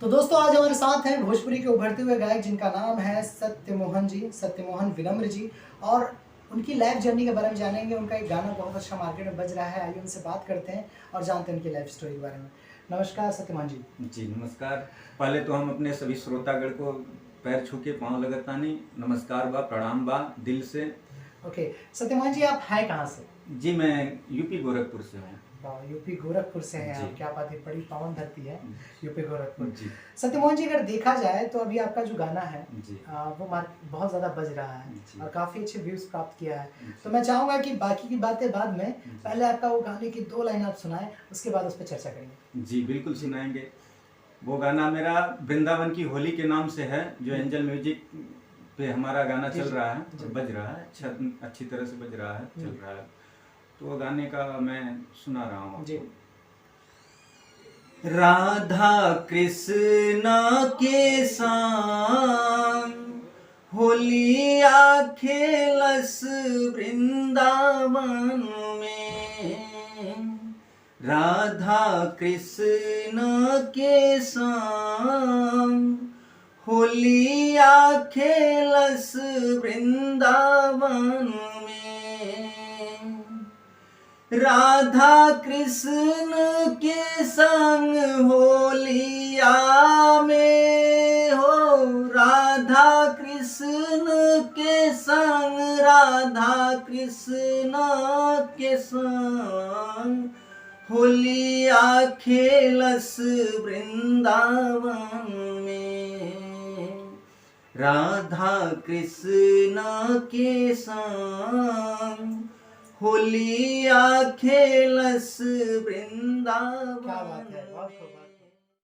तो दोस्तों आज हमारे साथ हैं भोजपुरी के उभरते हुए गायक जिनका नाम है सत्यमोहन जी, सत्यमोहन विनम्र जी। और उनकी लाइफ जर्नी के बारे में जानेंगे। उनका एक गाना बहुत अच्छा मार्केट में बज रहा है, आइए उनसे बात करते हैं और जानते हैं उनकी लाइफ स्टोरी के बारे में। नमस्कार सत्यमोहन जी। जी नमस्कार। पहले तो हम अपने सभी श्रोतागण को पैर छू के पाँव लगतानी नमस्कार बा, प्रणाम बा दिल से। ओके सत्यमोहन जी, आप हैं कहाँ से? जी मैं यूपी गोरखपुर से हूँ। यूपी गोरखपुर से हैं जी। आप, क्या बात है, बड़ी पावन धरती है यूपी गोरखपुर। जी सत्यमोहन जी, अगर देखा जाए तो अभी आपका जो गाना है जी वो बहुत ज़्यादा बज रहा है जी। और काफ़ी अच्छे व्यूज़ प्राप्त किया है। जी। तो मैं चाहूँगा कि बाकी की बातें बाद में, जी। पहले आपका वो गाने की 2 लाइन आप सुनाएं, उसके बाद उस पर चर्चा करेंगे। जी बिल्कुल सुनाएंगे। वो गाना मेरा वृंदावन की होली के नाम से है, जो एंजल म्यूजिक पे हमारा गाना जी, चल जी, रहा है जी। और बज रहा है, अच्छी तरह से बज रहा है, चल हम्म। रहा है। तो वो गाने का मैं सुना रहा हूँ जी। आपको। राधा कृष्ण के संग होलिया खेलस वृंदावन में। राधा कृष्ण के संग होलिया खेलस वृंदावन में। राधा कृष्ण के संग होलिया में हो, राधा कृष्ण के संग, राधा कृष्ण के संग होलिया खेलस वृंदावन में। राधा कृष्ण के संग होलिया खेलस वृंदावन। क्या बात है, बहुत खूब।